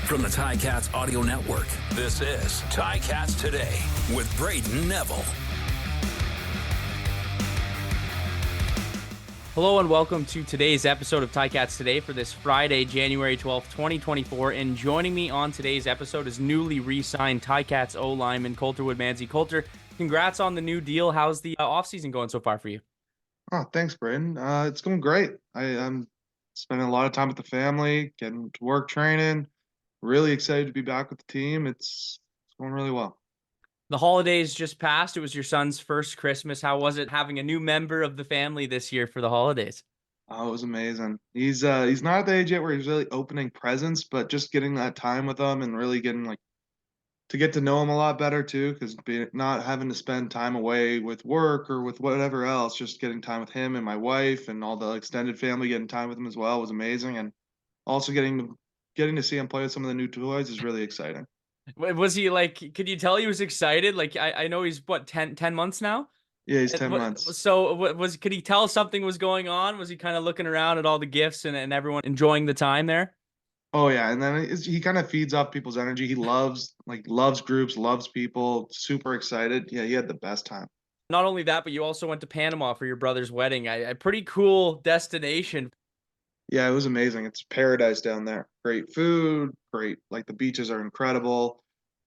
From the Ticats Audio Network, this is Ticats Today with Brayden Neville. Hello and welcome to today's episode of Ticats Today for this Friday, January 12th, 2024. And joining me on today's episode is newly re-signed Ticats O-lineman Coulter Woodmansey. Coulter, congrats on the new deal. How's the offseason going so far for you? Oh, thanks, Brayden. It's going great. I'm spending a lot of time with the family, getting to work training. Really excited to be back with the team. It's going really well. The holidays just passed. It was your son's first Christmas. How was it having a new member of the family this year for the holidays? Oh, it was amazing. He's not at the age yet where he's really opening presents, but just getting that time with him and really getting to get to know him a lot better too, because not having to spend time away with work or with whatever else, just getting time with him and my wife and all the extended family, getting time with him as well was amazing. And also getting to see him play with some of the new toys is really exciting. Was he could you tell he was excited? I know he's 10 months now? Yeah, he's 10 months. So could he tell something was going on? Was he kind of looking around at all the gifts and everyone enjoying the time there? Oh yeah, and then he kind of feeds off people's energy. He loves groups, loves people, super excited. Yeah, he had the best time. Not only that, but you also went to Panama for your brother's wedding. A pretty cool destination. Yeah, it was amazing. It's paradise down there. Great food, great, the beaches are incredible.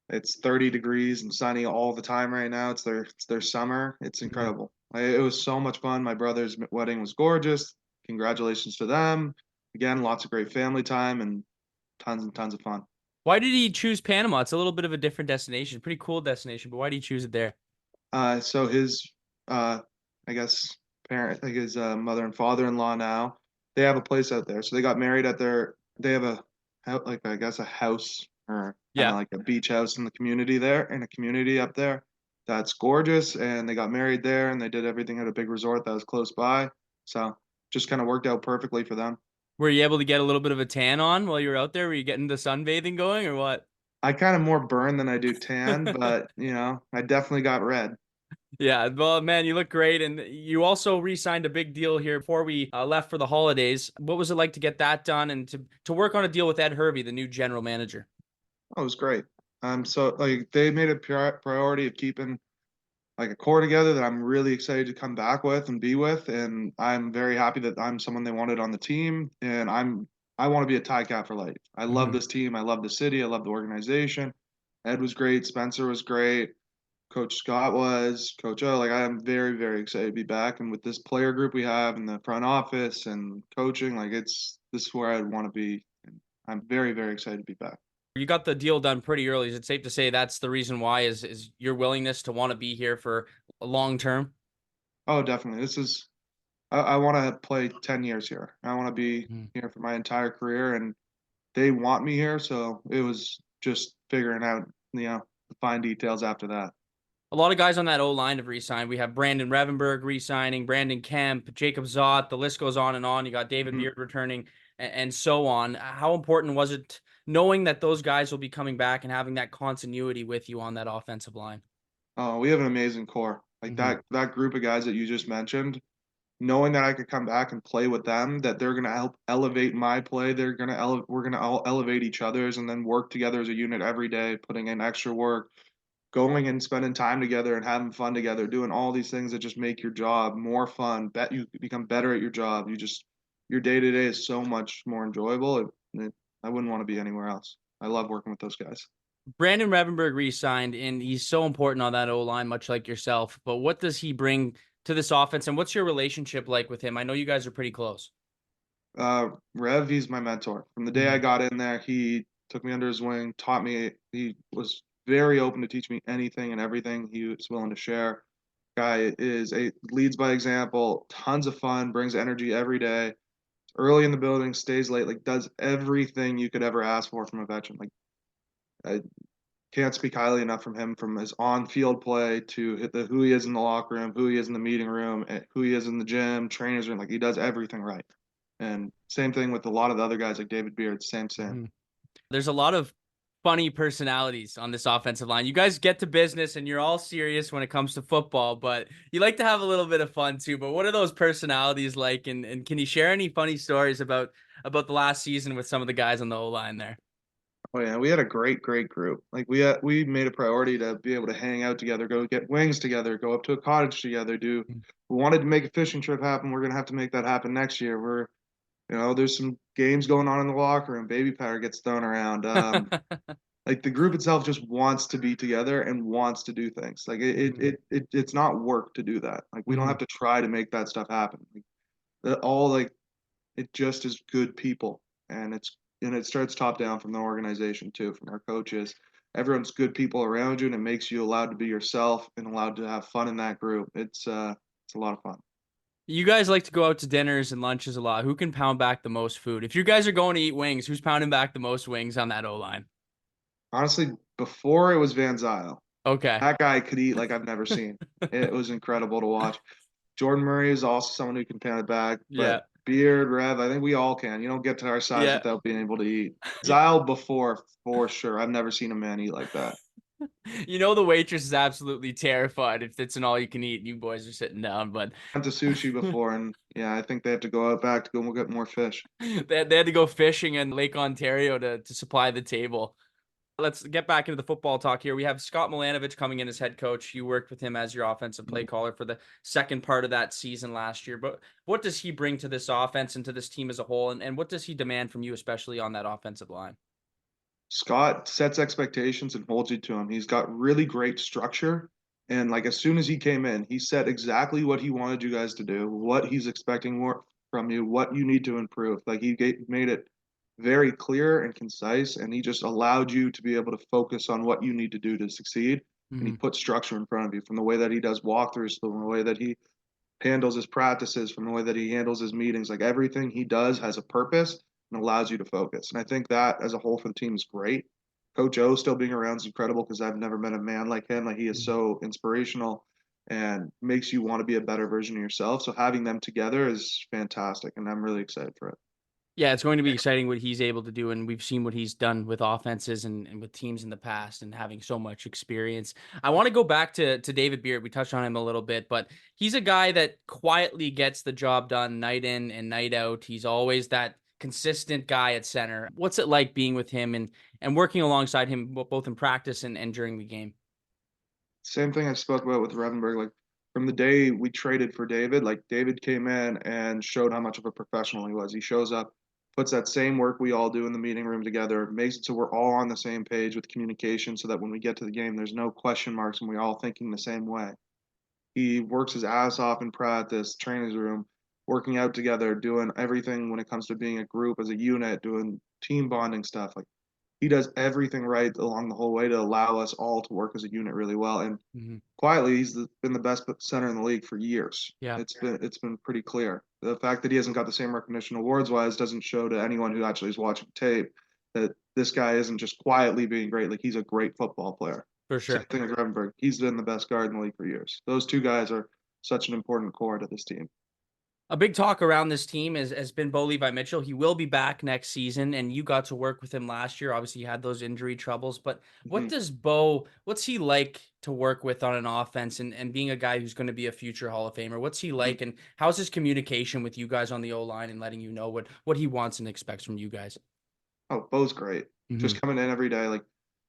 It's 30 degrees and sunny all the time right now. It's their summer. It's incredible. It was so much fun. My brother's wedding was gorgeous. Congratulations to them. Again, lots of great family time and tons and tons of fun. Why did he choose Panama? It's a little bit of a different destination, pretty cool destination, but why did he choose it there? So his, I guess, his mother and father-in-law now, they have a place out there. So they got married they have I guess a house or like a beach house in the community up there. That's gorgeous. And they got married there and they did everything at a big resort that was close by. So just kind of worked out perfectly for them. Were you able to get a little bit of a tan on while you were out there? Were you getting the sunbathing going or what? I kind of more burn than I do tan, but I definitely got red. Yeah, well, man, you look great. And you also re-signed a big deal here before we left for the holidays. What was it like to get that done and to work on a deal with Ed Hervey, the new general manager? Oh, it was great. So they made a priority of keeping a core together that I'm really excited to come back with and be with. And I'm very happy that I'm someone they wanted on the team. And I want to be a Ticat for life. I love this team. I love the city. I love the organization. Ed was great. Spencer was great. Coach Scott was, Coach O. I am very, very excited to be back. And with this player group we have in the front office and coaching, this is where I want to be. And I'm very, very excited to be back. You got the deal done pretty early. Is it safe to say that's the reason why is your willingness to want to be here for a long term? Oh, definitely. I want to play 10 years here. I want to be here for my entire career, and they want me here. So it was just figuring out, the fine details after that. A lot of guys on that O-line have re-signed. We have Brandon Revenberg re-signing, Brandon Kemp, Jacob Zott. The list goes on and on. You got David Beard returning and so on. How important was it knowing that those guys will be coming back and having that continuity with you on that offensive line? Oh, we have an amazing core. That group of guys that you just mentioned, knowing that I could come back and play with them, that they're going to help elevate my play. We're going to all elevate each other's and then work together as a unit every day, putting in extra work, going and spending time together and having fun together, doing all these things that just make your job more fun. You become better at your job. Your day-to-day is so much more enjoyable. I wouldn't want to be anywhere else. I love working with those guys. Brandon Revenberg re-signed, and he's so important on that O-line, much like yourself. But what does he bring to this offense, and what's your relationship like with him? I know you guys are pretty close. Rev, he's my mentor. From the day I got in there, he took me under his wing, taught me. He was very open to teach me anything and everything he was willing to share. Guy leads by example, tons of fun, brings energy every day. Early in the building, stays late, does everything you could ever ask for from a veteran. I can't speak highly enough from his on-field play to who he is in the locker room, who he is in the meeting room, who he is in the gym, trainers room. He does everything right. And same thing with a lot of the other guys like David Beard, same. There's a lot of funny personalities on this offensive line. You guys get to business and you're all serious when it comes to football, but you like to have a little bit of fun too. But what are those personalities like? And can you share any funny stories about the last season with some of the guys on the O-line there? Oh yeah, we had a great group. Like we made a priority to be able to hang out together, go get wings together, go up to a cottage together. We wanted to make a fishing trip happen. We're gonna have to make that happen next year. There's some games going on in the locker room. Baby powder gets thrown around. Like the group itself just wants to be together and wants to do things. Like it's not work to do that. Like we don't have to try to make that stuff happen. Like it just is good people, and it starts top down from the organization too, from our coaches. Everyone's good people around you, and it makes you allowed to be yourself and allowed to have fun in that group. It's a lot of fun. You guys like to go out to dinners and lunches a lot. Who can pound back the most food? If you guys are going to eat wings, who's pounding back the most wings on that O-line? Honestly, before it was Van Zyl, Okay. that guy could eat like I've never seen. It was incredible to watch. Jordan Murray is also someone who can pound it back, Yeah. but Beard, Rev, I think we all can. You don't get to our size Yeah. without being able to eat. Zyl before, for sure. I've never seen a man eat like that. The waitress is absolutely terrified if it's an all you can eat and you boys are sitting down, but Went to sushi before, and yeah, I think they have to go out back to go get more fish. they had to go fishing in Lake Ontario to supply the table. Let's get back into the football talk here. We have Scott Milanovich coming in as head coach. You worked with him as your offensive play caller for the second part of that season last year. But what does he bring to this offense and to this team as a whole? And what does he demand from you, especially on that offensive line? Scott sets expectations and holds you to them. He's got really great structure. And like as soon as he came in, he said exactly what he wanted you guys to do, what he's expecting more from you, what you need to improve. Like made it very clear and concise, and he just allowed you to be able to focus on what you need to do to succeed. And he put structure in front of you, from the way that he does walkthroughs, from the way that he handles his practices, from the way that he handles his meetings. Like everything he does has a purpose and allows you to focus. And I think that as a whole for the team is great. Coach O still being around is incredible because I've never met a man like him. Like he is so inspirational and makes you want to be a better version of yourself. So having them together is fantastic, and I'm really excited for it. Yeah, it's going to be exciting what he's able to do. And we've seen what he's done with offenses and with teams in the past and having so much experience. I want to go back to David Beard. We touched on him a little bit, but he's a guy that quietly gets the job done night in and night out. He's always that consistent guy at center. What's it like being with him and working alongside him both in practice and during the game? Same thing I spoke about with Revenberg. Like from the day we traded for David, like David came in and showed how much of a professional he was. He shows up, puts that same work we all do in the meeting room together, makes it so we're all on the same page with communication so that when we get to the game, there's no question marks and we're all thinking the same way. He works his ass off in practice, training room, working out together, doing everything when it comes to being a group as a unit, doing team bonding stuff. Like he does everything right along the whole way to allow us all to work as a unit really well. And quietly, been the best center in the league for years. Yeah. It's been pretty clear. The fact that he hasn't got the same recognition awards wise doesn't show to anyone who actually is watching tape that this guy isn't just quietly being great. Like he's a great football player. For sure. Same thing with Revenberg. He's been the best guard in the league for years. Those two guys are such an important core to this team. A big talk around this team has been Bo Levi Mitchell. He will be back next season, and you got to work with him last year. Obviously, you had those injury troubles, but what's he like to work with on an offense and being a guy who's going to be a future Hall of Famer? What's he like, and how's his communication with you guys on the O-line and letting you know what he wants and expects from you guys? Oh, Bo's great. Just coming in every day. Like,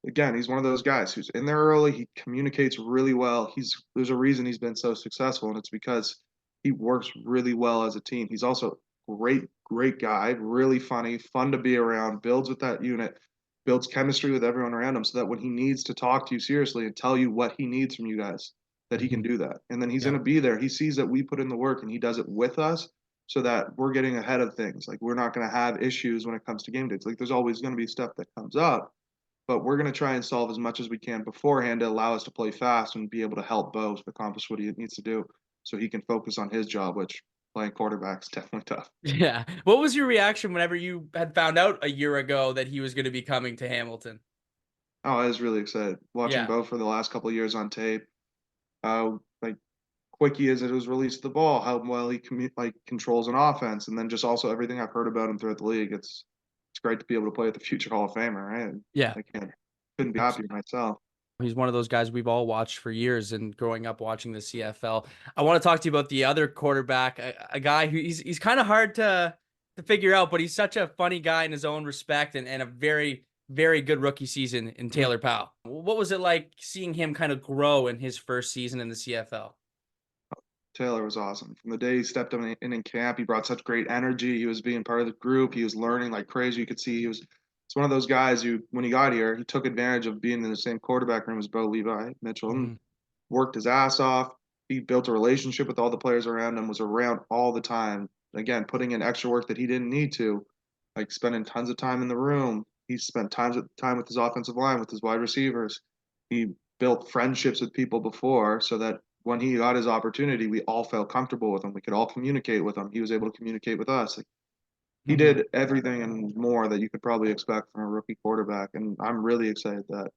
again, he's one of those guys who's in there early. He communicates really well. There's a reason he's been so successful, and it's because he works really well as a team. He's also great guy, really funny, fun to be around, builds with that unit, builds chemistry with everyone around him so that when he needs to talk to you seriously and tell you what he needs from you guys, that he can do that. And then he's going to be there. He sees that we put in the work and he does it with us so that we're getting ahead of things. Like we're not going to have issues when it comes to game days. Like there's always going to be stuff that comes up, but we're going to try and solve as much as we can beforehand to allow us to play fast and be able to help Bo accomplish what he needs to do so he can focus on his job, which playing quarterback is definitely tough. Yeah. What was your reaction whenever you had found out a year ago that he was going to be coming to Hamilton? Oh, I was really excited watching Bo for the last couple of years on tape. Like quick he is at his release of the ball, how well he controls an offense, and then just also everything I've heard about him throughout the league. It's great to be able to play with the future Hall of Famer, right? Yeah. Couldn't be happier myself. He's one of those guys we've all watched for years and growing up watching the CFL. I want to talk to you about the other quarterback, a guy who he's kind of hard to figure out, but he's such a funny guy in his own respect and a very, very good rookie season in Taylor Powell. What was it like seeing him kind of grow in his first season in the CFL? Taylor was awesome. From the day he stepped in camp, he brought such great energy. He was being part of the group. He was learning like crazy. You could see it's one of those guys who, when he got here, he took advantage of being in the same quarterback room as Bo Levi Mitchell and worked his ass off. He built a relationship with all the players around him, was around all the time. Again, putting in extra work that he didn't need to, like spending tons of time in the room. He spent time with his offensive line, with his wide receivers. He built friendships with people before so that when he got his opportunity, we all felt comfortable with him. We could all communicate with him. He was able to communicate with us. Like, he did everything and more that you could probably expect from a rookie quarterback. And I'm really excited that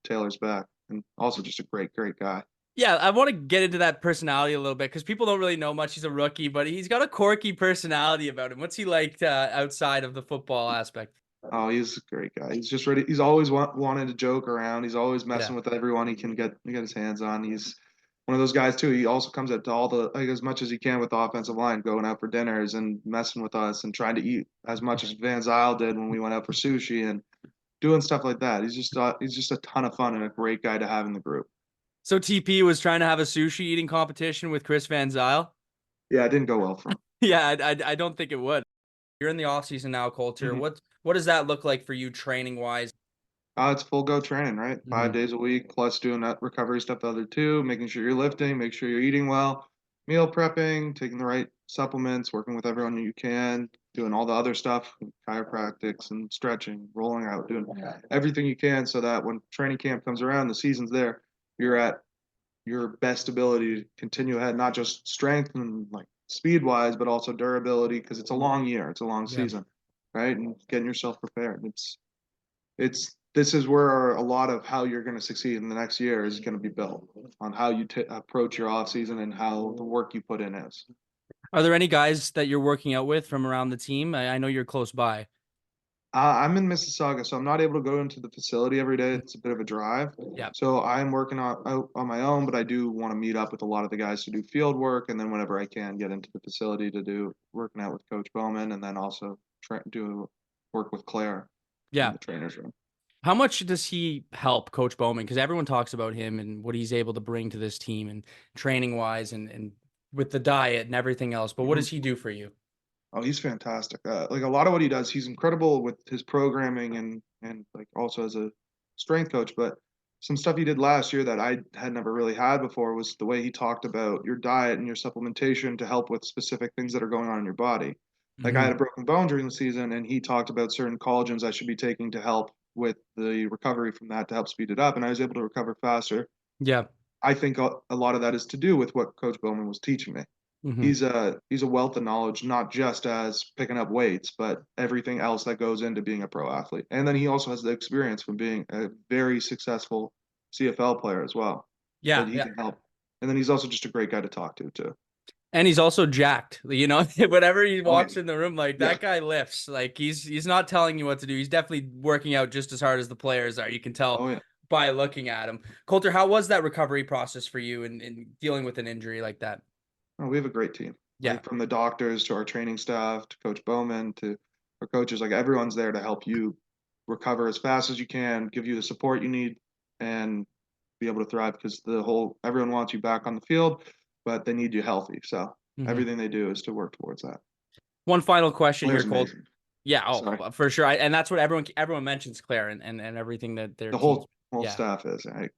Taylor's back, and also just a great, great guy. Yeah, I want to get into that personality a little bit because people don't really know much. He's a rookie, but he's got a quirky personality about him. What's he like outside of the football aspect? Oh, he's a great guy. He's just ready. He's always wanted to joke around. He's always messing Yeah. with everyone he can get his hands on. He's one of those guys too. He also comes up to all the like as much as he can with the offensive line, going out for dinners and messing with us and trying to eat as much as Van Zyl did when we went out for sushi and doing stuff like that. He's just a ton of fun and a great guy to have in the group. So TP was trying to have a sushi eating competition with Chris Van Zyl. Yeah, it didn't go well for him. Yeah, I don't think it would. You're in the off season now, Coulter. What does that look like for you training wise? It's full go training, right? 5 days a week, plus doing that recovery stuff the other two, making sure you're lifting, make sure you're eating well, meal prepping, taking the right supplements, working with everyone you can, doing all the other stuff, chiropractics and stretching, rolling out, doing everything you can so that when training camp comes around, the season's there, you're at your best ability to continue ahead, not just strength and like speed wise, but also durability, because it's a long year, it's a long season, right? And getting yourself prepared. This is where a lot of how you're going to succeed in the next year is going to be built on how you approach your off season and how the work you put in is. Are there any guys that you're working out with from around the team? I know you're close by. I'm in Mississauga, so I'm not able to go into the facility every day. It's a bit of a drive. Yeah. So I'm working out on my own, but I do want to meet up with a lot of the guys to do field work, and then whenever I can, get into the facility to do working out with Coach Bowman, and then also do work with Claire in the trainer's room. How much does he help Coach Bowman? Because everyone talks about him and what he's able to bring to this team and training wise and with the diet and everything else. But what does he do for you? Oh, he's fantastic. Like a lot of what he does, he's incredible with his programming and like also as a strength coach. But some stuff he did last year that I had never really had before was the way he talked about your diet and your supplementation to help with specific things that are going on in your body. Like I had a broken bone during the season, and he talked about certain collagens I should be taking to help with the recovery from that to help speed it up, and I was able to recover faster. Yeah. I think a lot of that is to do with what Coach Bowman was teaching me. He's a wealth of knowledge, not just as picking up weights, but everything else that goes into being a pro athlete. And then he also has the experience from being a very successful CFL player as well. Yeah. That he can help. And then he's also just a great guy to talk to too. And he's also jacked, whenever he walks in the room, like that guy lifts, like he's not telling you what to do. He's definitely working out just as hard as the players are. You can tell by looking at him. Coulter, how was that recovery process for you in dealing with an injury like that? Oh, we have a great team. Yeah. Like from the doctors to our training staff to Coach Bowman to our coaches, like everyone's there to help you recover as fast as you can, give you the support you need, and be able to thrive because everyone wants you back on the field, but they need you healthy. So everything they do is to work towards that. One final question here, Colt. Amazing. Yeah, for sure. And that's what everyone mentions, Claire, and everything that their whole staff is. Right?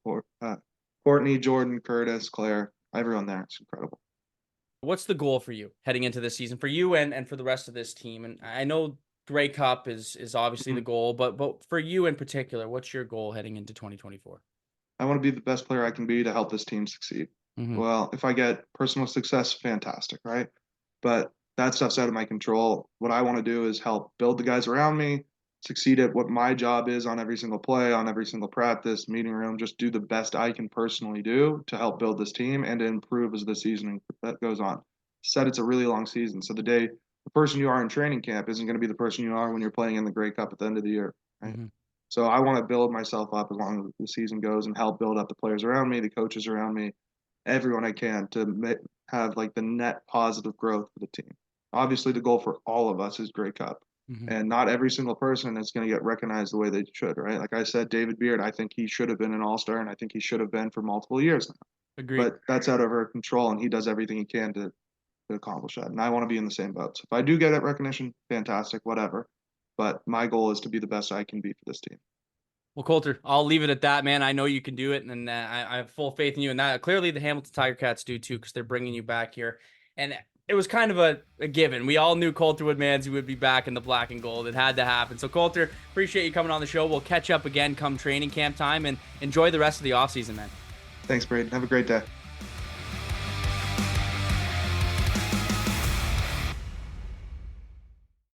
Courtney, Jordan, Curtis, Claire, everyone there. It's incredible. What's the goal for you heading into this season for you and for the rest of this team? And I know Grey Cup is obviously the goal, but for you in particular, what's your goal heading into 2024? I want to be the best player I can be to help this team succeed. Well, if I get personal success, fantastic, right? But that stuff's out of my control. What I want to do is help build the guys around me, succeed at what my job is on every single play, on every single practice, meeting room, just do the best I can personally do to help build this team and to improve as the season that goes on. Said it's a really long season, so the person you are in training camp isn't going to be the person you are when you're playing in the Grey Cup at the end of the year, right? So I want to build myself up as long as the season goes and help build up the players around me, the coaches around me, everyone I can to have like the net positive growth for the team. Obviously, the goal for all of us is Grey Cup, And not every single person is going to get recognized the way they should, right? Like I said, David Beard, I think he should have been an all-star, and I think he should have been for multiple years now. Agreed. But that's out of our control, and he does everything he can to accomplish that. And I want to be in the same boat. So if I do get it recognition, fantastic, whatever. But my goal is to be the best I can be for this team. Well, Coulter, I'll leave it at that, man. I know you can do it, and I have full faith in you. And that clearly the Hamilton Tiger Cats do too, because they're bringing you back here. And it was kind of a given. We all knew Coulter Woodmansey would be back in the black and gold. It had to happen. So, Coulter, appreciate you coming on the show. We'll catch up again come training camp time, and enjoy the rest of the offseason, man. Thanks, Brayden. Have a great day.